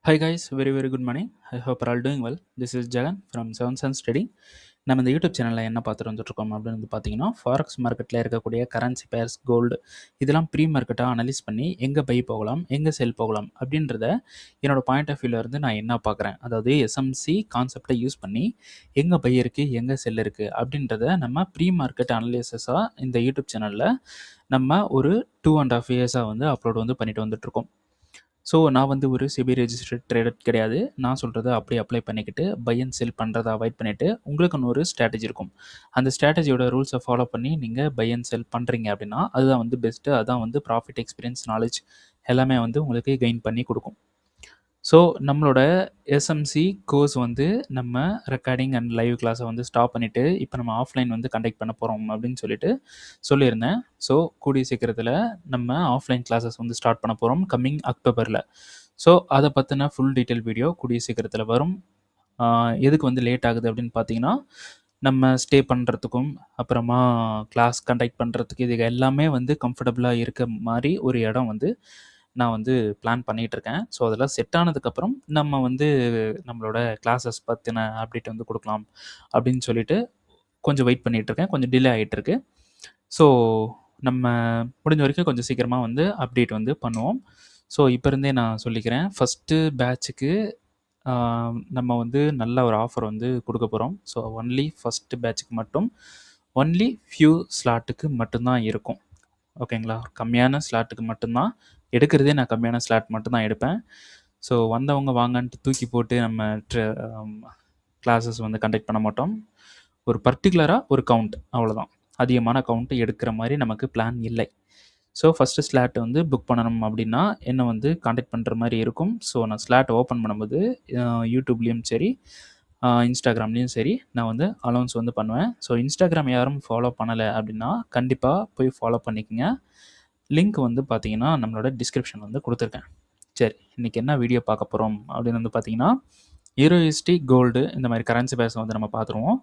Hi guys, very good morning. I hope you're all doing well. This is Jagan from Seven Sun Trading. நம்ம இந்த YouTube சேனலில் என்ன பார்த்துட்டு வந்துட்டுருக்கோம் அப்படின்னு வந்து பார்த்தீங்கன்னா ஃபாரெக்ஸ் மார்க்கெட்டில் இருக்கக்கூடிய கரன்சி பேர்ஸ் கோல்டு இதெல்லாம் ப்ரீ மார்க்கெட்டாக அனலைஸ் பண்ணி எங்கே பை போகலாம் எங்கே செல் போகலாம் அப்படின்றத என்னோட பாயிண்ட் ஆஃப் வியூவில் இருந்து நான் என்ன பார்க்குறேன், அதாவது எஸ்எம்சி கான்செப்டை யூஸ் பண்ணி எங்கே பை இருக்குது எங்கே செல் இருக்குது அப்படின்றத நம்ம ப்ரீ மார்க்கெட் அனலிசிஸாக இந்த யூடியூப் சேனலில் நம்ம ஒரு 2.5 இயர்ஸாக வந்து அப்லோட் வந்து பண்ணிட்டு வந்துட்டுருக்கோம். ஸோ நான் வந்து ஒரு செபி ரெஜிஸ்டர்ட் ட்ரேடர் கிடையாது. நான் சொல்கிறத அப்படியே அப்ளை பண்ணிக்கிட்டு பை அண்ட் செல் பண்ணுறத அவாய்ட் பண்ணிவிட்டு உங்களுக்குன்னு ஒரு ஸ்ட்ராட்டஜி இருக்கும். அந்த ஸ்ட்ராட்டஜியோட ரூல்ஸை ஃபாலோ பண்ணி நீங்கள் பை அண்ட் செல் பண்ணுறீங்க அப்படின்னா அதுதான் வந்து பெஸ்ட்டு. அதுதான் வந்து ப்ராஃபிட், எக்ஸ்பீரியன்ஸ், நாலேஜ் எல்லாமே வந்து உங்களுக்கு கெயின் பண்ணி கொடுக்கும். ஸோ நம்மளோட எஸ்எம்சி கோர்ஸ் வந்து நம்ம ரெக்கார்டிங் அண்ட் லைவ் கிளாஸை வந்து ஸ்டாப் பண்ணிவிட்டு இப்போ நம்ம ஆஃப்லைன் வந்து கண்டக்ட் பண்ண போகிறோம் அப்படின்னு சொல்லிட்டு சொல்லியிருந்தேன். ஸோ கூடிய சீக்கிரத்தில் நம்ம ஆஃப்லைன் கிளாஸஸ் வந்து ஸ்டார்ட் பண்ண போகிறோம் கம்மிங் அக்டோபரில். ஸோ அதை பற்றின ஃபுல் டீட்டெயில் வீடியோ கூடிய சீக்கிரத்தில் வரும். எதுக்கு வந்து லேட் ஆகுது அப்படின்னு பார்த்தீங்கன்னா, நம்ம ஸ்டே பண்ணுறதுக்கும் அப்புறமா கிளாஸ் கண்டக்ட் பண்ணுறதுக்கு இது எல்லாமே வந்து கம்ஃபர்டபுளாக இருக்க மாதிரி ஒரு இடம் வந்து நான் வந்து பிளான் பண்ணிகிட்ருக்கேன். ஸோ அதெல்லாம் செட் ஆனதுக்கப்புறம் நம்ம வந்து நம்மளோட கிளாஸஸ் பற்றின அப்டேட் வந்து கொடுக்கலாம் அப்படின்னு சொல்லிட்டு கொஞ்சம் வெயிட் பண்ணிகிட்ருக்கேன். கொஞ்சம் டிலே ஆகிட்டுருக்கு. ஸோ நம்ம முடிஞ்ச வரைக்கும் கொஞ்சம் சீக்கிரமாக வந்து அப்டேட் வந்து பண்ணுவோம். ஸோ இப்போ இருந்தே நான் சொல்லிக்கிறேன், ஃபஸ்ட்டு பேட்சுக்கு நம்ம வந்து நல்ல ஒரு ஆஃபர் வந்து கொடுக்க போகிறோம். ஸோ ஒன்லி ஃபஸ்ட்டு பேட்சுக்கு மட்டும் ஒன்லி ஃபியூ ஸ்லாட்டுக்கு மட்டும்தான் இருக்கும். ஓகேங்களா? கம்மியான ஸ்லாட்டுக்கு மட்டும்தான் எடுக்கிறதே. நான் கம்மியான ஸ்லாட் மட்டும்தான் எடுப்பேன். ஸோ வந்தவங்க வாங்கன்ட்டு தூக்கி போட்டு நம்ம கிளாஸஸ் வந்து கண்டக்ட் பண்ண மாட்டோம். ஒரு பர்டிகுலராக ஒரு கவுண்ட், அவ்வளோதான். அதிகமான கவுண்ட்டு எடுக்கிற மாதிரி நமக்கு பிளான் இல்லை. ஸோ ஃபஸ்ட்டு ஸ்லாட் வந்து புக் பண்ணணும் அப்படின்னா என்னை வந்து காண்டாக்ட் பண்ணுற மாதிரி இருக்கும். ஸோ நான் ஸ்லாட் ஓப்பன் பண்ணும்போது யூடியூப்லேயும் சரி இன்ஸ்டாகிராம்லேயும் சரி நான் வந்து அனௌன்ஸ் வந்து பண்ணுவேன். ஸோ இன்ஸ்டாகிராம் யாரும் ஃபாலோ பண்ணலை அப்படின்னா கண்டிப்பாக போய் ஃபாலோ பண்ணிக்கோங்க. லிங்க் வந்து பார்த்தீங்கன்னா நம்மளோட டிஸ்கிரிப்ஷன் வந்து கொடுத்துருக்கேன். சரி, இன்றைக்கி என்ன வீடியோ பார்க்க போகிறோம் அப்படின்னு வந்து பார்த்தீங்கன்னா, யூரோஎஸ்டி கோல்டு இந்த மாதிரி கரன்சி பேர்ஸை வந்து நம்ம பார்த்துருவோம்.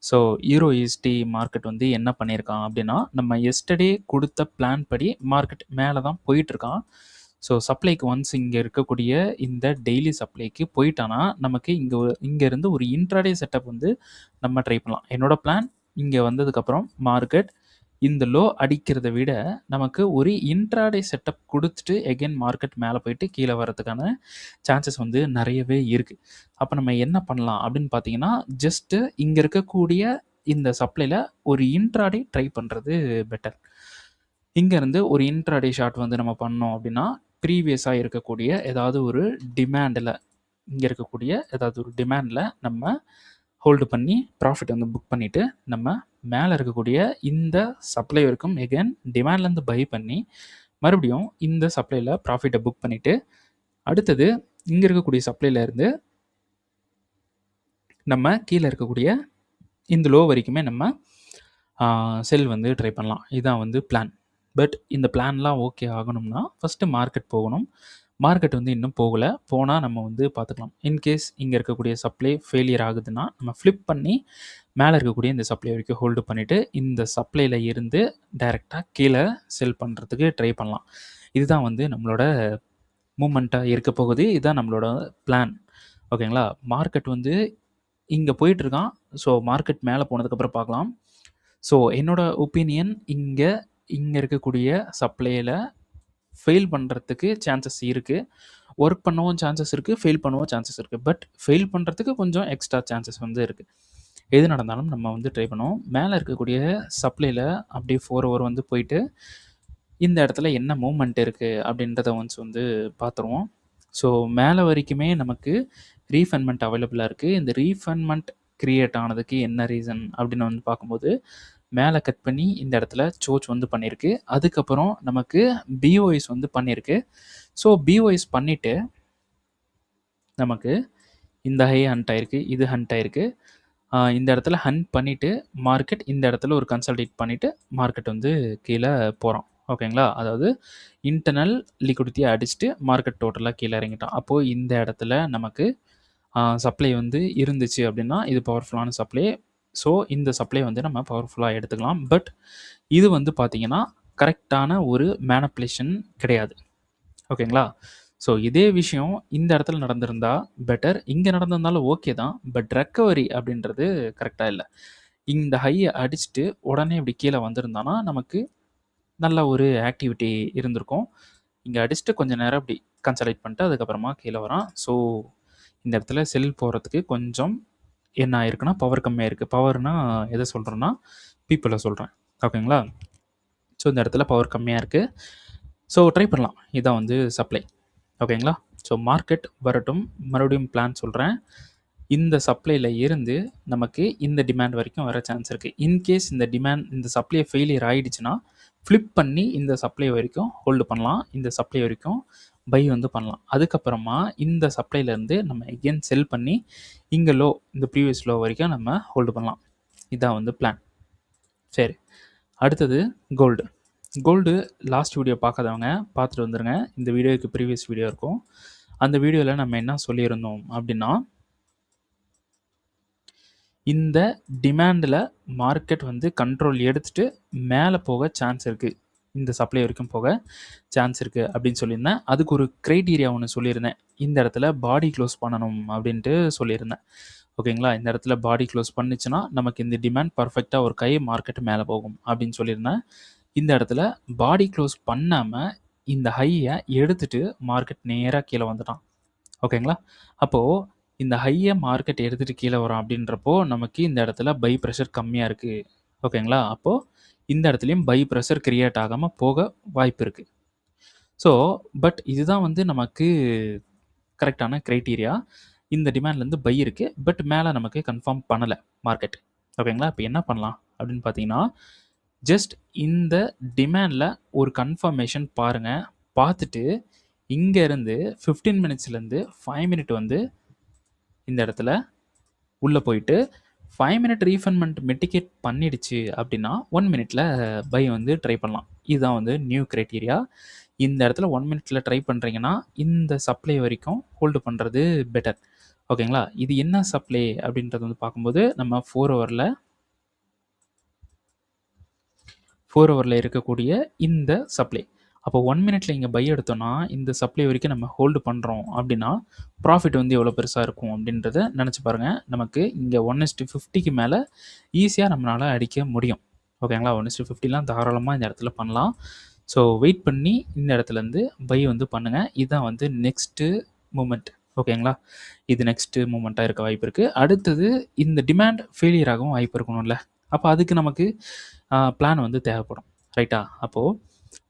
ஸோ யூரோஎஸ்டி மார்க்கெட் வந்து என்ன பண்ணியிருக்கான் அப்படின்னா, நம்ம எஸ்டர்டே கொடுத்த பிளான் படி மார்க்கெட் மேலே தான் போயிட்டுருக்கான். ஸோ சப்ளைக்கு ஒன்ஸ் இங்கே இருக்கக்கூடிய இந்த டெய்லி சப்ளைக்கு போயிட்டானா நமக்கு இங்கேருந்து ஒரு இன்ட்ராடே செட்டப் வந்து நம்ம ட்ரை பண்ணலாம். என்னோடய பிளான் இங்கே வந்ததுக்கப்புறம் மார்க்கெட் இந்த லோ அடிக்கிறத விட நமக்கு ஒரு இன்ட்ராடே செட்டப் கொடுத்துட்டு எகெயின் மார்க்கெட் மேலே போயிட்டு கீழே வரதுக்கான சான்சஸ் வந்து நிறையவே இருக்குது. அப்போ நம்ம என்ன பண்ணலாம் அப்படின்னு பார்த்தீங்கன்னா, ஜஸ்ட்டு இங்கே இருக்கக்கூடிய இந்த சப்ளையில் ஒரு இன்ட்ராடே ட்ரை பண்ணுறது பெட்டர். இங்கேருந்து ஒரு இன்ட்ராடே ஷார்ட் வந்து நம்ம பண்ணோம் அப்படின்னா, ப்ரீவியஸாக இருக்கக்கூடிய ஏதாவது ஒரு டிமாண்டில் இங்கே இருக்கக்கூடிய ஏதாவது ஒரு டிமாண்டில் நம்ம ஹோல்டு பண்ணி ப்ராஃபிட் வந்து புக் பண்ணிவிட்டு நம்ம மேலே இருக்கக்கூடிய இந்த சப்ளை வரைக்கும் எகெயின் டிமாண்ட்லேருந்து பை பண்ணி மறுபடியும் இந்த சப்ளையில் ப்ராஃபிட்டை புக் பண்ணிவிட்டு அடுத்தது இங்கே இருக்கக்கூடிய சப்ளையிலேருந்து நம்ம கீழே இருக்கக்கூடிய இந்த லோ வரைக்குமே நம்ம செல் வந்து ட்ரை பண்ணலாம். இதுதான் வந்து பிளான். பட் இந்த பிளான்லாம் ஓகே ஆகணும்னா ஃபஸ்ட்டு மார்க்கெட் போகணும். மார்க்கெட் வந்து இன்னும் போகலை. போனால் நம்ம வந்து பார்த்துக்கலாம். இன்கேஸ் இங்கே இருக்கக்கூடிய சப்ளை ஃபெயிலியர் ஆகுதுன்னா நம்ம ஃப்ளிப் பண்ணி மேலே இருக்கக்கூடிய இந்த சப்ளை வரைக்கும் ஹோல்டு பண்ணிவிட்டு இந்த சப்ளையில் இருந்து டைரெக்டாக கீழே செல் பண்ணுறதுக்கு ட்ரை பண்ணலாம். இதுதான் வந்து நம்மளோட மூமெண்ட்டாக இருக்க போகுது. இதுதான் நம்மளோட பிளான். ஓகேங்களா? மார்க்கெட் வந்து இங்கே போயிட்டுருக்கான். ஸோ மார்க்கெட் மேலே போனதுக்கப்புறம் பார்க்கலாம். ஸோ என்னோடய ஒப்பீனியன் இங்கே இருக்கக்கூடிய சப்ளையில் ஃபெயில் பண்ணுறதுக்கு சான்சஸ் இருக்குது. ஒர்க் பண்ணவும் சான்சஸ் இருக்குது, ஃபெயில் பண்ணவும் சான்சஸ் இருக்குது. பட் ஃபெயில் பண்ணுறதுக்கு கொஞ்சம் எக்ஸ்ட்ரா சான்சஸ் வந்து இருக்குது. எது நடந்தாலும் நம்ம வந்து ட்ரை பண்ணுவோம். மேலே இருக்கக்கூடிய சப்ளையில் அப்படியே 4 ஹவர் வந்து போயிட்டு இந்த இடத்துல என்ன மூவ்மெண்ட் இருக்குது அப்படின்றத ஒன்ஸ் வந்து பார்த்துருவோம். ஸோ மேலே வரைக்குமே நமக்கு ரீஃபண்ட்மெண்ட் அவைலபிளாக இருக்குது. இந்த ரீஃபண்ட்மெண்ட் க்ரியேட் ஆனதுக்கு என்ன ரீசன் அப்படின்னு வந்து பார்க்கும்போது மேலே கட் பண்ணி இந்த இடத்துல சோச் வந்து பண்ணியிருக்கு. அதுக்கப்புறம் நமக்கு பிஓஎஸ் வந்து பண்ணியிருக்கு. ஸோ பிஓஎஸ் பண்ணிவிட்டு நமக்கு இந்த ஹை ஹண்ட் ஆயிருக்கு, இது ஹண்ட் ஆயிருக்கு. இந்த இடத்துல ஹண்ட் பண்ணிவிட்டு மார்க்கெட் இந்த இடத்துல ஒரு கன்சல்டேட் பண்ணிவிட்டு மார்க்கெட் வந்து கீழே போகிறோம். ஓகேங்களா? அதாவது இன்டர்னல் லிக்விடிட்டியை அடிச்சுட்டு மார்க்கெட் டோட்டலாக கீழே இறங்கிட்டோம். அப்போது இந்த இடத்துல நமக்கு சப்ளை வந்து இருந்துச்சு அப்படின்னா இது பவர்ஃபுல்லான சப்ளை. ஸோ இந்த சப்ளை வந்து நம்ம பவர்ஃபுல்லாக எடுத்துக்கலாம். பட் இது வந்து பார்த்திங்கன்னா கரெக்டான ஒரு மேனிப்புலேஷன் கிடையாது. ஓகேங்களா? ஸோ இதே விஷயம் இந்த இடத்துல நடந்திருந்தா பெட்டர். இங்கே நடந்திருந்தாலும் ஓகே தான். பட் ரெக்கவரி அப்படின்றது கரெக்டாக இல்லை. இந்த ஹையை அடிச்சுட்டு உடனே இப்படி கீழே வந்திருந்தானா நமக்கு நல்ல ஒரு ஆக்டிவிட்டி இருந்திருக்கும். இங்கே அடிச்சுட்டு கொஞ்சம் நேரம் இப்படி கன்சல்டேட் பண்ணிட்டு அதுக்கப்புறமா கீழே வரான். ஸோ இந்த இடத்துல செல் போகிறதுக்கு கொஞ்சம் என்ன ஆயிருக்குன்னா பவர் கம்மியாக இருக்குது. பவர்னா எதை சொல்கிறேன்னா பீப்புளை சொல்கிறேன். ஓகேங்களா? ஸோ இந்த இடத்துல பவர் கம்மியாக இருக்குது. ஸோ ட்ரை பண்ணலாம். இதான் வந்து சப்ளை. ஓகேங்களா? ஸோ மார்க்கெட் வரட்டும். மறுபடியும் பிளான் சொல்கிறேன். இந்த சப்ளையில் இருந்து நமக்கு இந்த டிமாண்ட் வரைக்கும் வர சான்ஸ் இருக்குது. இன்கேஸ் இந்த சப்ளை ஃபெயிலியர் ஆகிடுச்சுன்னா ஃப்ளிப் பண்ணி இந்த சப்ளை வரைக்கும் ஹோல்டு பண்ணலாம். இந்த சப்ளை வரைக்கும் பை வந்து பண்ணலாம். அதுக்கப்புறமா இந்த சப்ளைலேருந்து நம்ம எகெயின் செல் பண்ணி இங்கே லோ, இந்த ப்ரீவியஸ் லோ வரைக்கும் நம்ம ஹோல்டு பண்ணலாம். இதான் வந்து பிளான். சரி, அடுத்தது கோல்டு. கோல்டு லாஸ்ட் வீடியோ பார்க்காதவங்க பார்த்துட்டு வந்துடுங்க. இந்த வீடியோவுக்கு ப்ரீவியஸ் வீடியோ இருக்கும். அந்த வீடியோவில் நம்ம என்ன சொல்லியிருந்தோம் அப்படின்னா, இந்த டிமாண்டில் மார்க்கெட் வந்து கண்ட்ரோல் எடுத்துகிட்டு மேலே போக சான்ஸ் இருக்குது, இந்த சப்ளை வரைக்கும் போக சான்ஸ் இருக்குது அப்படின்னு சொல்லியிருந்தேன். அதுக்கு ஒரு க்ரைட்டீரியா ஒன்று சொல்லியிருந்தேன். இந்த இடத்துல பாடி க்ளோஸ் பண்ணணும் அப்படின்ட்டு சொல்லியிருந்தேன். ஓகேங்களா? இந்த இடத்துல பாடி க்ளோஸ் பண்ணிச்சுன்னா நமக்கு இந்த டிமாண்ட் பர்ஃபெக்டாக ஒரு கை மார்க்கெட் மேலே போகும் அப்படின்னு சொல்லியிருந்தேன். இந்த இடத்துல பாடி க்ளோஸ் பண்ணாமல் இந்த ஹையை எடுத்துகிட்டு மார்க்கெட் நேராக கீழே வந்துட்டான். ஓகேங்களா? அப்போது இந்த ஹையை மார்க்கெட் எடுத்துகிட்டு கீழே வரோம் அப்படின்றப்போ நமக்கு இந்த இடத்துல பை ப்ரெஷர் கம்மியாக இருக்குது. ஓகேங்களா? அப்போது இந்த இடத்துலையும் பை ப்ரெஷர் கிரியேட் ஆகாமல் போக வாய்ப்பு இருக்குது. ஸோ பட் இதுதான் வந்து நமக்கு கரெக்டான க்ரைட்டீரியா. இந்த டிமாண்ட்லேருந்து பை இருக்குது, பட் மேலே நமக்கு கன்ஃபார்ம் பண்ணலை மார்க்கெட். ஓகேங்களா? இப்போ என்ன பண்ணலாம் அப்படின்னு பார்த்தீங்கன்னா, ஜஸ்ட் இந்த டிமாண்டில் ஒரு கன்ஃபர்மேஷன் பாருங்கள். பார்த்துட்டு இங்கேருந்து 15 மினிட்ஸ்லேருந்து 5 மினிட் வந்து இந்த இடத்துல உள்ளே போயிட்டு 5 மினிட் ரீஃபண்ட்மெண்ட் மிட்டிகேட் பண்ணிடுச்சு அப்படின்னா 1 மினிட்ல பை வந்து ட்ரை பண்ணலாம். இதுதான் வந்து நியூ க்ரைட்டீரியா. இந்த இடத்துல 1 மினிட்ல ட்ரை பண்ணுறீங்கன்னா இந்த சப்ளை வரைக்கும் ஹோல்டு பண்ணுறது பெட்டர். ஓகேங்களா? இது என்ன சப்ளை அப்படின்றது வந்து பார்க்கும்போது நம்ம 4 ஹவரில் இருக்கக்கூடிய இந்த சப்ளை. அப்போ 1 மினிட்ல இங்கே பை எடுத்தோன்னா இந்த சப்ளை வரைக்கும் நம்ம ஹோல்டு பண்ணுறோம் அப்படின்னா ப்ராஃபிட் வந்து எவ்வளோ பெருசாக இருக்கும் அப்படின்றத நினச்சி பாருங்கள். நமக்கு இங்கே 1:50க்கு மேலே ஈஸியாக நம்மளால் அடிக்க முடியும். ஓகேங்களா? 1:50லாம் தாராளமாக இந்த இடத்துல பண்ணலாம். ஸோ வெயிட் பண்ணி இந்த இடத்துலேருந்து பை வந்து பண்ணுங்கள். இதுதான் வந்து நெக்ஸ்ட்டு மூமெண்ட். ஓகேங்களா? இது நெக்ஸ்ட்டு மூமெண்ட்டாக இருக்க வாய்ப்பு இருக்குது. அடுத்தது இந்த டிமாண்ட் ஃபெயிலியர் ஆகவும் வாய்ப்பு இருக்கணும்ல. அப்போ அதுக்கு நமக்கு பிளான் வந்து தேவைப்படும். ரைட்டா? அப்போது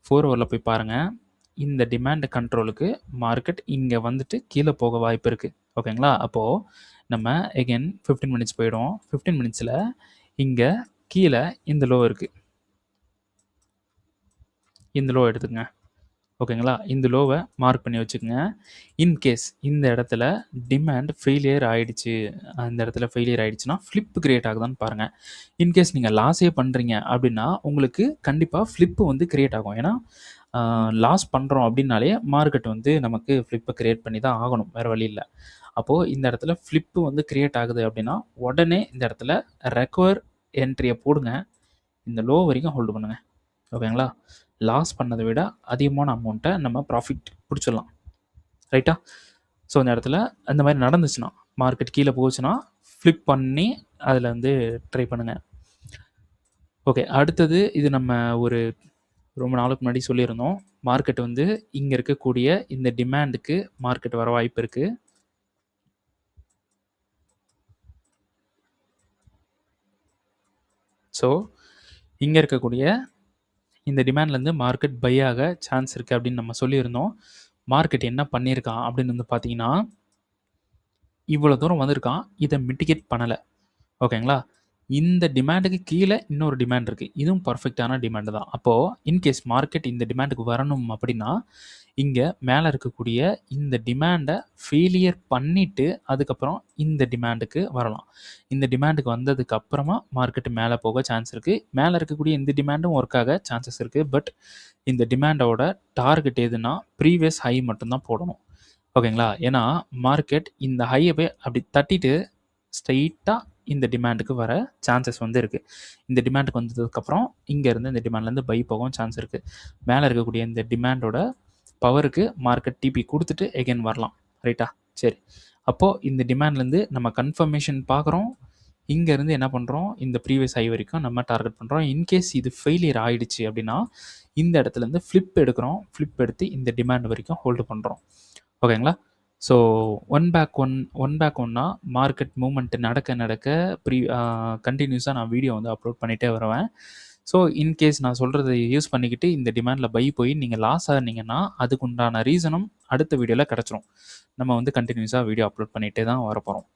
4 ஹவரில் போய் பாருங்கள். இந்த டிமாண்ட் கண்ட்ரோலுக்கு மார்க்கெட் இங்கே வந்துட்டு கீழே போக வாய்ப்பு இருக்குது. ஓகேங்களா? அப்போது நம்ம எகெயின் 15 மினிட்ஸ் போயிடும். 15 மினிட்ஸில் இங்கே கீழே இந்த லோ இருக்குது. இந்த லோ எடுத்துக்கங்க. ஓகேங்களா? இந்த லோவை மார்க் பண்ணி வச்சுக்கோங்க. இன்கேஸ் இந்த இடத்துல டிமாண்ட் ஃபெயிலியர் ஆகிடுச்சு, அந்த இடத்துல ஃபெயிலியர் ஆகிடுச்சுன்னா ஃப்ளிப் கிரியேட் ஆகுதான்னு பாருங்கள். இன்கேஸ் நீங்கள் லாஸே பண்ணுறீங்க அப்படின்னா உங்களுக்கு கண்டிப்பாக ஃப்ளிப்பு வந்து கிரியேட் ஆகும். ஏன்னா லாஸ் பண்ணுறோம் அப்படின்னாலே மார்க்கெட் வந்து நமக்கு ஃப்ளிப்பை கிரியேட் பண்ணி தான் ஆகணும், வேறு வழி இல்லை. அப்போது இந்த இடத்துல ஃப்ளிப்பு வந்து கிரியேட் ஆகுது அப்படின்னா உடனே இந்த இடத்துல ரெக்கவர் என்ட்ரியை போடுங்க. இந்த லோ வரைக்கும் ஹோல்டு பண்ணுங்கள். ஓகேங்களா? லாஸ் பண்ணதை விட அதிகமான அமௌண்ட்டை நம்ம ப்ராஃபிட் பிடிச்சிடலாம். ரைட்டா? ஸோ இந்த இடத்துல அந்த மாதிரி நடந்துச்சுன்னா மார்க்கெட் கீழே போச்சுன்னா ஃப்ளிப் பண்ணி அதில் வந்து ட்ரை பண்ணுங்கள். ஓகே, அடுத்தது இது நம்ம ஒரு ரொம்ப நாளுக்கு முன்னாடி சொல்லியிருந்தோம். மார்க்கெட் வந்து இங்கே இருக்கக்கூடிய இந்த டிமாண்டுக்கு மார்க்கெட் வர வாய்ப்பு இருக்குது. ஸோ இங்கே இருக்கக்கூடிய இந்த டிமாண்ட்லேருந்து மார்க்கெட் பை ஆக சான்ஸ் இருக்குது அப்படின்னு நம்ம சொல்லியிருந்தோம். மார்க்கெட் என்ன பண்ணியிருக்கான் அப்படின்னு வந்து பார்த்தீங்கன்னா, இவ்வளோ தூரம் வந்திருக்கான், இதை மிட்டிகேட் பண்ணலை. ஓகேங்களா? இந்த டிமாண்டுக்கு கீழே இன்னொரு டிமாண்ட் இருக்குது. இதுவும் பர்ஃபெக்டான டிமாண்டு தான். அப்போது இன்கேஸ் மார்க்கெட் இந்த டிமாண்டுக்கு வரணும் அப்படின்னா இங்கே மேலே இருக்கக்கூடிய இந்த டிமாண்டை ஃபெயிலியர் பண்ணிவிட்டு அதுக்கப்புறம் இந்த டிமாண்டுக்கு வரலாம். இந்த டிமாண்டுக்கு வந்ததுக்கு அப்புறமா மார்க்கெட்டு மேலே போக சான்ஸ் இருக்குது. மேலே இருக்கக்கூடிய இந்த டிமாண்டும் ஒர்க் ஆக சான்சஸ் இருக்குது. பட் இந்த டிமாண்டோட டார்கெட் எதுனா ப்ரீவியஸ் ஹை மட்டும்தான் போடணும். ஓகேங்களா? ஏன்னா மார்க்கெட் இந்த ஹையை போய் அப்படி தட்டிட்டு ஸ்ட்ரெயிட்டாக இந்த டிமாண்டுக்கு வர சான்சஸ் வந்து இருக்குது. இந்த டிமாண்டுக்கு வந்ததுக்கப்புறம் இங்கேருந்து இந்த டிமாண்ட்லேருந்து பை போகவும் சான்ஸ் இருக்குது. மேலே இருக்கக்கூடிய இந்த டிமாண்டோட பவருக்கு மார்க்கெட் டிபி கொடுத்துட்டு எகைன் வரலாம். ரைட்டா? சரி. அப்போது இந்த டிமாண்ட்லேருந்து நம்ம கன்ஃபர்மேஷன் பார்க்குறோம். இங்கேருந்து என்ன பண்ணுறோம், இந்த ப்ரீவியஸ் ஹை வரைக்கும் நம்ம டார்கெட் பண்ணுறோம். இன்கேஸ் இது ஃபெயிலியர் ஆயிடுச்சு அப்படின்னா இந்த இடத்துலேருந்து ஃப்ளிப் எடுக்கிறோம். ஃப்ளிப் எடுத்து இந்த டிமாண்ட் வரைக்கும் ஹோல்டு பண்ணுறோம். ஓகேங்களா? ஸோ ஒன் பேக் ஒன்னா மார்க்கெட் மூவ்மெண்ட் நடக்க நடக்க கண்டினியூஸாக நான் வீடியோ வந்து அப்லோட் பண்ணிகிட்டே வருவேன். ஸோ இன்கேஸ் நான் சொல்கிறத யூஸ் பண்ணிக்கிட்டு இந்த டிமாண்டில் பை போய் நீங்கள் லாஸ் ஆனீங்கன்னா அதுக்கு உண்டான ரீசனும் அடுத்த வீடியோவில் கிடச்சிரும். நம்ம வந்து கண்டினியூஸாக வீடியோ அப்லோட் பண்ணிகிட்டே தான் வரப்போகிறோம்.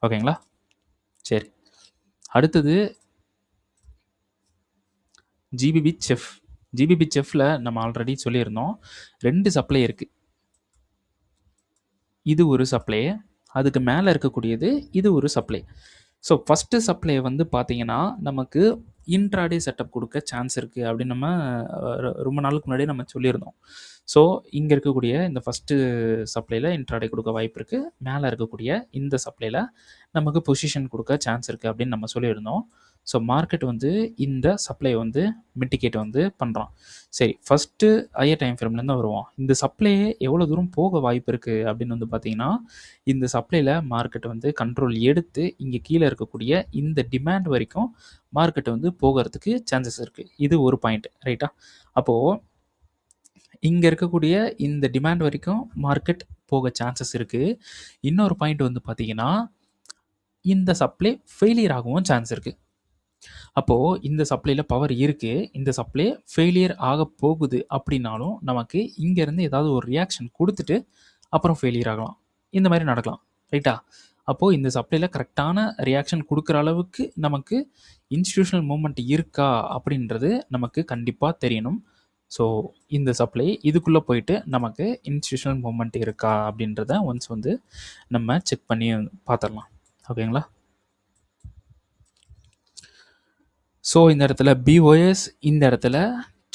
ஓகேங்களா? சரி. அடுத்தது ஜிபிபி செஃப். ஜிபிபி செஃப்பில் நம்ம ஆல்ரெடி சொல்லியிருந்தோம் 2 சப்ளை இருக்குது. இது ஒரு சப்ளை, அதுக்கு மேலே இருக்கக்கூடியது இது ஒரு சப்ளை. ஸோ ஃபஸ்ட்டு சப்ளை வந்து பார்த்தீங்கன்னா நமக்கு இன்ட்ராடே செட்டப் கொடுக்க சான்ஸ் இருக்குது அப்படின்னு நம்ம ரொம்ப நாளுக்கு முன்னாடியே நம்ம சொல்லியிருந்தோம். ஸோ இங்கே இருக்கக்கூடிய இந்த ஃபஸ்ட்டு சப்ளையில் இன்ட்ராடே கொடுக்க வாய்ப்பு இருக்குது. மேலே இருக்கக்கூடிய இந்த சப்ளையில் நமக்கு பொசிஷன் கொடுக்க சான்ஸ் இருக்குது அப்படின்னு நம்ம சொல்லியிருந்தோம். ஸோ மார்க்கெட் வந்து இந்த சப்ளை வந்து மிட்டிகேட் வந்து பண்ணுறான். சரி, ஃபஸ்ட்டு ஹையர் டைம் ஃப்ரேம்லேருந்து வருவோம். இந்த சப்ளையே எவ்வளோ தூரம் போக வாய்ப்பு இருக்குது அப்படின்னு வந்து பார்த்தீங்கன்னா இந்த சப்ளையில் மார்க்கெட் வந்து கண்ட்ரோல் எடுத்து இங்கே கீழே இருக்கக்கூடிய இந்த டிமாண்ட் வரைக்கும் மார்க்கெட் வந்து போகிறதுக்கு சான்சஸ் இருக்குது. இது ஒரு பாயிண்ட். ரைட்டா? அப்போது இங்கே இருக்கக்கூடிய இந்த டிமாண்ட் வரைக்கும் மார்க்கெட் போக சான்சஸ் இருக்குது. இன்னொரு பாயிண்ட் வந்து பார்த்தீங்கன்னா இந்த சப்ளை ஃபெயிலியர் ஆகவும் சான்ஸ் இருக்குது. அப்போது இந்த சப்ளையில் பவர் இருக்குது, இந்த சப்ளை ஃபெயிலியர் ஆக போகுது அப்படின்னாலும் நமக்கு இங்கேருந்து ஏதாவது ஒரு ரியாக்ஷன் கொடுத்துட்டு அப்புறம் ஃபெயிலியர் ஆகலாம். இந்த மாதிரி நடக்கலாம். ரைட்டா? அப்போது இந்த சப்ளையில் கரெக்டான ரியாக்ஷன் கொடுக்குற அளவுக்கு நமக்கு இன்ஸ்டிடியூஷனல் மூவ்மெண்ட் இருக்கா அப்படின்றது நமக்கு கண்டிப்பாக தெரியணும். ஸோ இந்த சப்ளை இதுக்குள்ளே போயிட்டு நமக்கு இன்ஸ்டிடியூஷனல் மூவ்மெண்ட் இருக்கா அப்படின்றத ஒன்ஸ் வந்து நம்ம செக் பண்ணி பார்த்துடலாம். ஓகேங்களா? ஸோ இந்த இடத்துல பிஓஎஸ், இந்த இடத்துல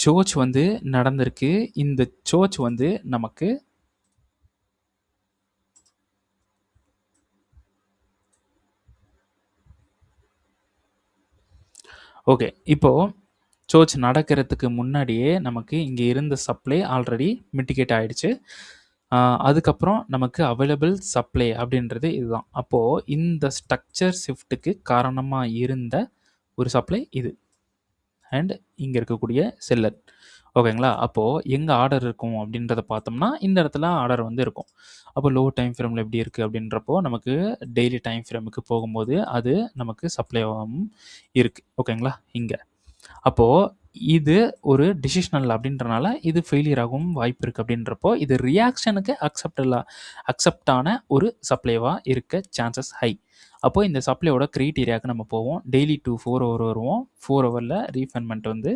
சோச் வந்து நடந்திருக்கு. இந்த சோச் வந்து நமக்கு ஓகே. இப்போது சோச் நடக்கிறதுக்கு முன்னாடியே நமக்கு இங்கே இருந்த சப்ளை ஆல்ரெடி மிட்டிகேட் ஆகிடுச்சு. அதுக்கப்புறம் நமக்கு அவைலபிள் சப்ளை அப்படின்றது இதுதான். அப்போது இந்த ஸ்ட்ரக்சர் ஷிஃப்ட்டுக்கு காரணமாக இருந்த ஒரு சப்ளை இது அண்ட் இங்கே இருக்கக்கூடிய செல்லர். ஓகேங்களா? அப்போது எங்கே ஆர்டர் இருக்கும் அப்படின்றத பார்த்தோம்னா இந்த இடத்துல ஆர்டர் வந்து இருக்கும். அப்போ லோ டைம் ஃப்ரேமில் எப்படி இருக்குது அப்படின்றப்போ நமக்கு டெய்லி டைம் ஃப்ரேமுக்கு போகும்போது அது நமக்கு சப்ளைவாகவும் இருக்குது. ஓகேங்களா? இங்கே அப்போது இது ஒரு டிசிஷனல் அப்படின்றனால இது ஃபெயிலியர் ஆகவும் வாய்ப்பு இருக்குது. அப்படின்றப்போ இது ரியாக்ஷனுக்கு அக்செப்டான ஒரு சப்ளைவாக இருக்க சான்சஸ் ஹை. அப்போது இந்த சப்ளையோட க்ரைட்டீரியாவுக்கு நம்ம போவோம். டெய்லி 4 ஹவர் வருவோம். 4 ஹவரில் ரீஃபண்ட்மெண்ட் வந்து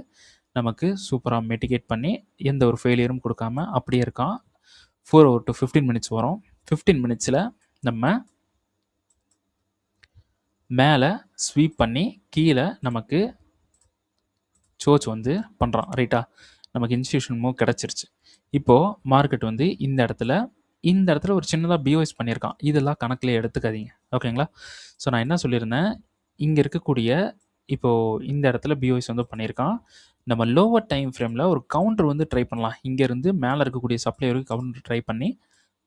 நமக்கு சூப்பராக மிட்டிகேட் பண்ணி எந்த ஒரு ஃபெயிலியரும் கொடுக்காம அப்படியே இருக்கான். 4 ஹவர் டு 15 மினிட்ஸ் வரும். 15 மினிட்ஸில் நம்ம மேலே ஸ்வீப் பண்ணி கீழே நமக்கு சோச் வந்து பண்ணுறான். ரைட்டா? நமக்கு இன்ஸ்டிடியூஷன் மூவ் கிடச்சிருச்சு. இப்போது மார்க்கெட் வந்து இந்த இடத்துல ஒரு சின்னதாக பிஓஎஸ் பண்ணியிருக்கான். இதெல்லாம் கணக்கில் எடுத்துக்காதீங்க. ஓகேங்களா? ஸோ நான் என்ன சொல்லியிருந்தேன், இங்கே இருக்கக்கூடிய இப்போது இந்த இடத்துல பிஓஎஸ் வந்து பண்ணியிருக்கான். நம்ம லோவர் டைம் ஃப்ரேமில் ஒரு கவுண்டர் வந்து ட்ரை பண்ணலாம். இங்கேருந்து மேலே இருக்கக்கூடிய சப்ளை வரைக்கும் கவுண்டர் ட்ரை பண்ணி,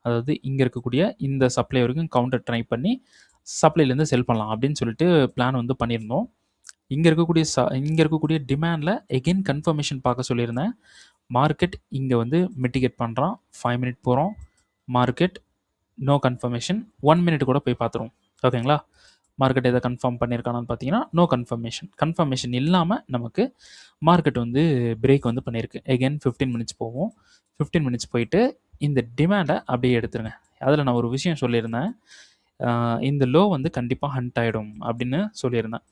அதாவது இங்கே இருக்கக்கூடிய இந்த சப்ளை வரைக்கும் கவுண்டர் ட்ரை பண்ணி சப்ளைலேருந்து செல் பண்ணலாம் அப்படின்னு சொல்லிட்டு பிளான் வந்து பண்ணியிருந்தோம். இங்கே இருக்கக்கூடிய டிமாண்டில் எகெயின் கன்ஃபர்மேஷன் பார்க்க சொல்லியிருந்தேன். மார்க்கெட் இங்கே வந்து மிட்டிகேட் பண்ணுறான். 5 மினிட் போகிறோம். Market no confirmation. 1 மினிட் கூட போய் பார்த்துருவோம். ஓகேங்களா? மார்க்கெட் எதை கன்ஃபார்ம் பண்ணியிருக்கானு பார்த்தீங்கன்னா நோ கன்ஃபர்மேஷன் இல்லாமல் நமக்கு மார்க்கெட் வந்து பிரேக் வந்து பண்ணியிருக்கு. எகெயின் 15 மினிட்ஸ் போவோம். 15 மினிட்ஸ் போயிட்டு இந்த டிமாண்டை அப்படியே எடுத்துருங்க. அதில் நான் ஒரு விஷயம் சொல்லியிருந்தேன், இந்த லோ வந்து கண்டிப்பாக ஹண்ட் ஆகிடும் அப்படின்னு சொல்லியிருந்தேன்.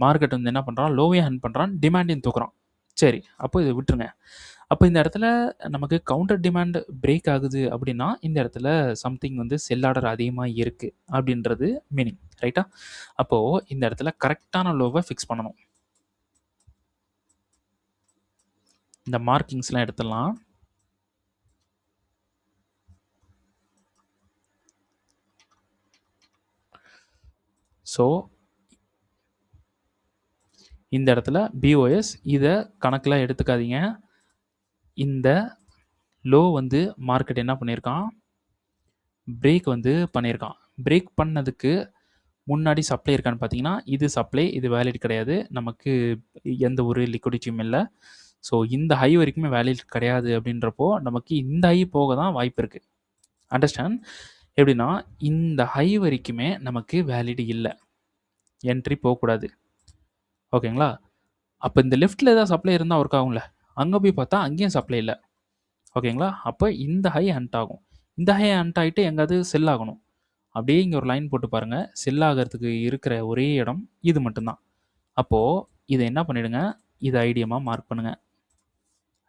மார்க்கெட் வந்து என்ன பண்ணுறான், லோவே ஹண்ட் பண்ணுறான், டிமாண்டையும் தூக்குறான். சரி, அப்போ இதை விட்டுருங்க. அப்போ இந்த இடத்துல நமக்கு கவுண்டர் டிமாண்ட் பிரேக் ஆகுது அப்படின்னா இந்த இடத்துல சம்திங் வந்து செல் ஆர்டர் அதிகமாக இருக்குது அப்படின்றது மீனிங். ரைட்டா? அப்போது இந்த இடத்துல கரெக்டான லோவை ஃபிக்ஸ் பண்ணணும். இந்த மார்க்கிங்ஸ்லாம் எடுத்துடலாம். ஸோ இந்த இடத்துல பிஓஎஸ் இதை கணக்கில் எடுத்துக்காதீங்க. இந்த லோ வந்து மார்க்கெட் என்ன பண்ணியிருக்கான், பிரேக் வந்து பண்ணியிருக்கான். பிரேக் பண்ணதுக்கு முன்னாடி சப்ளை இருக்கான்னு பார்த்தீங்கன்னா, இது சப்ளை, இது வேலிட் கிடையாது. நமக்கு எந்த ஒரு லிக்விடிட்டியும் இல்ல. ஸோ இந்த ஹை வரைக்குமே வேலிட் கிடையாது அப்படின்றப்போ, நமக்கு இந்த ஹை போக தான் வாய்ப்பு இருக்கு. அண்டர்ஸ்டாண்ட்? எப்படின்னா, இந்த ஹை வரைக்குமே நமக்கு வேலிட் இல்ல. என்ட்ரி போகக்கூடாது. ஓகேங்களா? அப்ப இந்த லெஃப்ட்ல ஏதாவது சப்ளை இருந்தா ஒர்க் ஆகும்ல. அங்க போய் பார்த்தா அங்கேயும் சப்ளை இல்ல. ஓகேங்களா? அப்ப இந்த ஹை ஹண்ட் ஆகும். இந்த ஹை ஹண்ட் ஆயிட்டு எங்கேயாவது செல் ஆகணும். அப்படியே இங்க ஒரு லைன் போட்டு பாருங்க. செல் ஆகறதுக்கு இருக்கிற ஒரே இடம் இது மட்டும் தான். அப்போ இத என்ன பண்ணிடுங்க, இத ஐடியமா மார்க் பண்ணுங்க.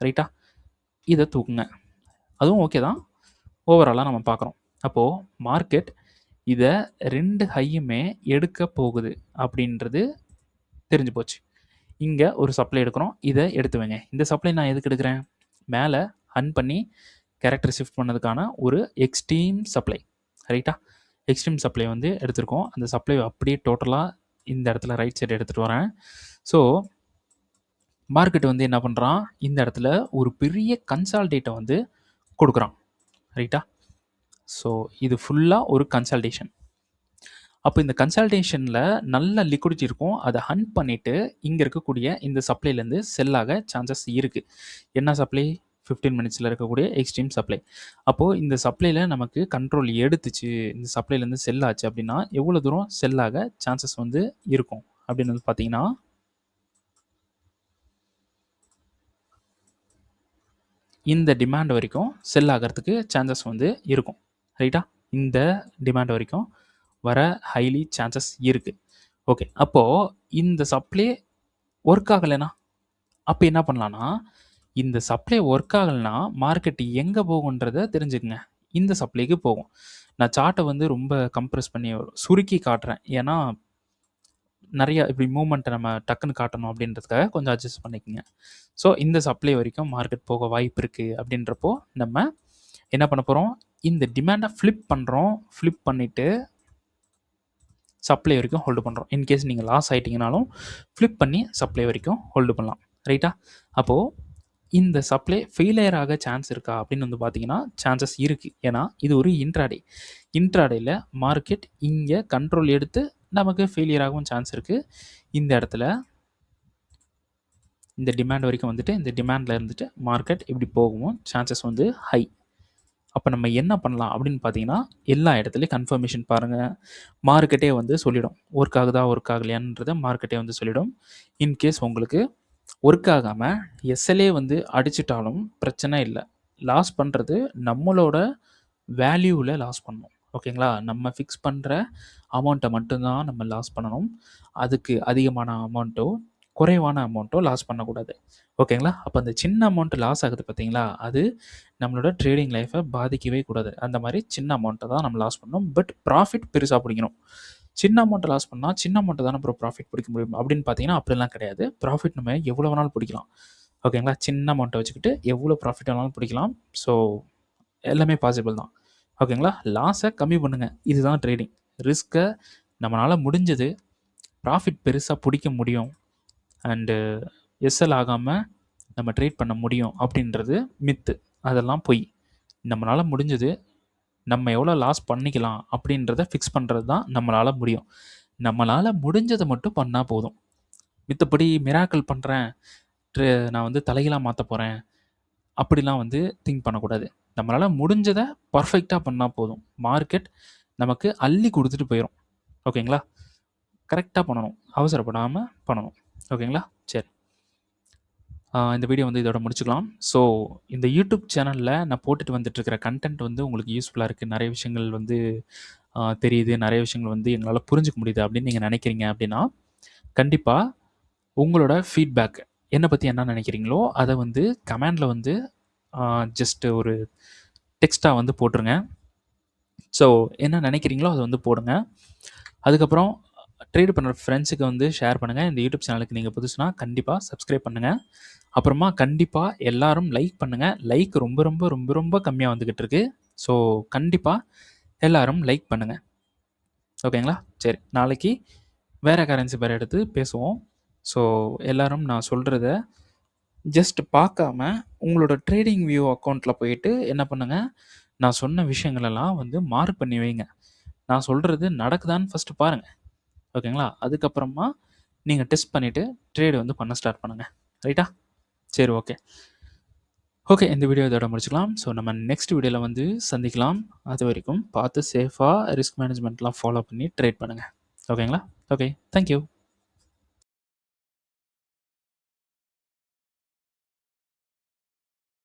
ரைட்டா? இத தூக்குங்க. அதுவும் ஓகே தான். ஓவராலா நம்ம பார்க்குறோம். அப்போ மார்க்கெட் இத 2 ஹையுமே எடுக்க போகுது அப்படின்றது தெரிஞ்சு போச்சு. இங்க ஒரு சப்ளை எடுக்கிறோம். இத எடுத்து வைங்க. இந்த சப்ளை நான் எதுக்கு எடுக்கிறேன்? மேல ஹண்ட் பண்ணி கேரக்டர் ஷிஃப்ட் பண்ணதுக்கான ஒரு எக்ஸ்ட்ரீம் சப்ளை. ரைட்டா? எக்ஸ்ட்ரீம் சப்ளை வந்து எடுத்திருக்கோம். அந்த சப்ளை அப்படியே டோட்டலா இந்த இடத்துல ரைட் சைடு எடுத்துட்டு வரேன். ஸோ மார்க்கெட் வந்து என்ன பண்ணுறான், இந்த இடத்துல ஒரு பெரிய கன்சால்டேட்டை வந்து கொடுக்குறான். ரைட்டா? ஸோ இது ஃபுல்லாக ஒரு கன்சல்டேஷன். அப்போ இந்த கன்சல்டேஷனில் நல்ல லிக்விடிட்டி இருக்கும். அதை ஹண்ட் பண்ணிவிட்டு இங்கே இருக்கக்கூடிய இந்த சப்ளைலேருந்து செல் ஆக சான்சஸ் இருக்குது. என்ன சப்ளை? 15 மினிட்ஸில் இருக்கக்கூடிய எக்ஸ்ட்ரீம் சப்ளை. அப்போது இந்த சப்ளையில் நமக்கு கண்ட்ரோல் எடுத்துச்சு, இந்த சப்ளைலேருந்து செல் ஆச்சு அப்படின்னா எவ்வளோ தூரம் செல் ஆக சான்சஸ் வந்து இருக்கும் அப்படின்னு வந்து பார்த்தீங்கன்னா, இந்த டிமாண்ட் வரைக்கும் செல் ஆகிறதுக்கு சான்சஸ் வந்து இருக்கும். ரைட்டா? இந்த டிமாண்ட் வரைக்கும் வர ஹைலி சான்சஸ் இருக்குது. ஓகே. அப்போது இந்த சப்ளை ஒர்க் ஆகலைன்னா அப்போ என்ன பண்ணலான்னா, இந்த சப்ளை ஒர்க் ஆகலைன்னா மார்க்கெட் எங்கே போகுன்றத தெரிஞ்சுக்கங்க. இந்த சப்ளைக்கு போகும். நான் சார்ட்டை வந்து ரொம்ப கம்ப்ரஸ் பண்ணி சுருக்கி காட்டுறேன். ஏன்னா நிறைய இப்படி மூவ்மெண்ட்டை நம்ம டக்குன்னு காட்டணும் அப்படின்றதுக்காக கொஞ்சம் அட்ஜஸ்ட் பண்ணிக்கோங்க. ஸோ இந்த சப்ளை வரைக்கும் மார்க்கெட் போக வாய்ப்பு இருக்குது அப்படின்றப்போ நம்ம என்ன பண்ண போகிறோம், இந்த டிமாண்டை ஃப்ளிப் பண்ணுறோம். ஃப்ளிப் பண்ணிவிட்டு சப்ளை வரைக்கும் ஹோல்டு பண்ணுறோம். இன்கேஸ் நீங்கள் லாஸ் ஆகிட்டிங்கனாலும் ஃப்ளிப் பண்ணி சப்ளை வரைக்கும் ஹோல்டு பண்ணலாம். ரைட்டா? அப்போது இந்த சப்ளை ஃபெயிலியர் ஆக சான்ஸ் இருக்கா அப்படின்னு வந்து பார்த்தீங்கன்னா சான்சஸ் இருக்குது. ஏன்னா இது ஒரு இன்ட்ராடே. இன்ட்ராடேயில் மார்க்கெட் இங்கே கண்ட்ரோல் எடுத்து நமக்கு ஃபெயிலியர் ஆகவும் சான்ஸ் இருக்குது. இந்த இடத்துல இந்த டிமாண்ட் வரைக்கும் வந்துட்டு இந்த டிமாண்டில் இருந்துட்டு மார்க்கெட் இப்படி போகவும் சான்சஸ் வந்து ஹை. அப்போ நம்ம என்ன பண்ணலாம் அப்படின்னு பார்த்தீங்கன்னா, எல்லா இடத்துலையும் கன்ஃபர்மேஷன் பாருங்கள். மார்க்கெட்டே வந்து சொல்லிடும். ஒர்க் ஆகுதா ஒர்க் ஆகலையான்றத மார்க்கெட்டே வந்து சொல்லிடும். இன்கேஸ் உங்களுக்கு ஒர்க் ஆகாமல் எஸ்எல்ஏ வந்து அடிச்சிட்டாலும் பிரச்சனை இல்லை. லாஸ் பண்ணுறது நம்மளோட வேல்யூவில் லாஸ் பண்ணணும். ஓகேங்களா? நம்ம ஃபிக்ஸ் பண்ணுற அமௌண்ட்டை மட்டும்தான் நம்ம லாஸ் பண்ணணும். அதுக்கு அதிகமான அமௌண்ட்டோ குறைவான அமௌண்ட்டோ லாஸ் பண்ணக்கூடாது. ஓகேங்களா? அப்போ அந்த சின்ன அமௌண்ட் லாஸ் ஆகுது பார்த்தீங்களா, அது நம்மளோட ட்ரேடிங் லைஃப்பை பாதிக்கவே கூடாது. அந்த மாதிரி சின்ன அமௌண்ட்டை தான் நம்ம லாஸ் பண்ணணும். பட் ப்ராஃபிட் பெருசாக பிடிக்கணும். சின்ன அமௌண்ட்டை லாஸ் பண்ணால் சின்ன அமௌண்ட்டை தானே அப்புறம் ப்ராஃபிட் பிடிக்க முடியும் அப்படின்னு பார்த்தீங்கன்னா அப்படிலாம் கிடையாது. ப்ராஃபிட் நம்ம எவ்வளோ வேணாலும் பிடிக்கலாம். ஓகேங்களா? சின்ன அமௌண்ட்டை வச்சுக்கிட்டு எவ்வளோ ப்ராஃபிட் வேணாலும் பிடிக்கலாம். ஸோ எல்லாமே பாசிபிள் தான். ஓகேங்களா? லாஸை கம்மி பண்ணுங்கள். இதுதான் ட்ரேடிங். ரிஸ்க்கை நம்மளால் முடிஞ்சது ப்ராஃபிட் பெருசாக பிடிக்க முடியும். அண்டு எஸ்எல் ஆகாமல் நம்ம ட்ரேட் பண்ண முடியும் அப்படின்றது மித்து. அதெல்லாம் பொய். நம்மளால் முடிஞ்சது நம்ம எவ்வளோ லாஸ் பண்ணிக்கலாம் அப்படின்றத ஃபிக்ஸ் பண்ணுறது தான் நம்மளால் முடியும். நம்மளால் முடிஞ்சதை மட்டும் பண்ணால் போதும். மித்தபடி மிராக்கிள் பண்ணுறேன், நான் வந்து தலைகீழாக மாற்ற போகிறேன் அப்படிலாம் வந்து திங்க் பண்ணக்கூடாது. நம்மளால் முடிஞ்சதை பர்ஃபெக்டாக பண்ணால் போதும். மார்க்கெட் நமக்கு அள்ளி கொடுத்துட்டு போயிடும். ஓகேங்களா? கரெக்டாக பண்ணணும். அவசரப்படாமல் பண்ணணும். ஓகேங்களா? சரி. இந்த வீடியோ வந்து இதோட முடிச்சுக்கலாம். ஸோ இந்த யூடியூப் சேனலில் நான் போட்டுட்டு வந்துட்டுருக்கிற கண்டென்ட் வந்து உங்களுக்கு யூஸ்ஃபுல்லாக இருக்குது. நிறைய விஷயங்கள் வந்து தெரியுது. நிறைய விஷயங்கள் வந்து எங்களால் புரிஞ்சுக்க முடியுது அப்படின்னு நீங்கள் நினைக்கிறீங்க அப்படின்னா, கண்டிப்பாக உங்களோட ஃபீட்பேக் என்னை பற்றி என்ன நினைக்கிறீங்களோ அதை வந்து கமெண்டில் வந்து ஜஸ்ட்டு ஒரு டெக்ஸ்ட்டாக வந்து போட்டுருங்க. ஸோ என்ன நினைக்கிறீங்களோ அதை வந்து போடுங்க. அதுக்கப்புறம் ட்ரேட் பண்ணுற ஃப்ரெண்ட்ஸுக்கு வந்து ஷேர் பண்ணுங்கள். இந்த யூடியூப் சேனலுக்கு நீங்கள் புதுசுனா கண்டிப்பாக சப்ஸ்கிரைப் பண்ணுங்கள். அப்புறமா கண்டிப்பாக எல்லாரும் லைக் பண்ணுங்கள். லைக் ரொம்ப ரொம்ப ரொம்ப ரொம்ப கம்மியாக வந்துக்கிட்டு இருக்கு. ஸோ கண்டிப்பாக எல்லாரும் லைக் பண்ணுங்கள். ஓகேங்களா? சரி, நாளைக்கு வேறு கரன்சி பேர் எடுத்து பேசுவோம். ஸோ எல்லாரும் நான் சொல்கிறத ஜஸ்ட் பார்க்காம உங்களோட ட்ரேடிங் வியூ அக்கௌண்ட்டில் போயிட்டு என்ன பண்ணுங்க, நான் சொன்ன விஷயங்களெல்லாம் வந்து மார்க் பண்ணி வைங்க. நான் சொல்கிறது நடக்குதான்னு ஃபஸ்ட்டு பாருங்கள். ஓகேங்களா? அதுக்கப்புறமா நீங்கள் டெஸ்ட் பண்ணிவிட்டு ட்ரேடு வந்து பண்ண ஸ்டார்ட் பண்ணுங்கள். ரைட்டா? சரி, ஓகே. ஓகே, இந்த வீடியோ இதோட முடிச்சுக்கலாம். ஸோ நம்ம நெக்ஸ்ட் வீடியோவில் வந்து சந்திக்கலாம். அது வரைக்கும் பார்த்து சேஃபாக ரிஸ்க் மேனேஜ்மெண்ட்லாம் ஃபாலோ பண்ணி ட்ரேட் பண்ணுங்கள். ஓகேங்களா? Okay, thank you.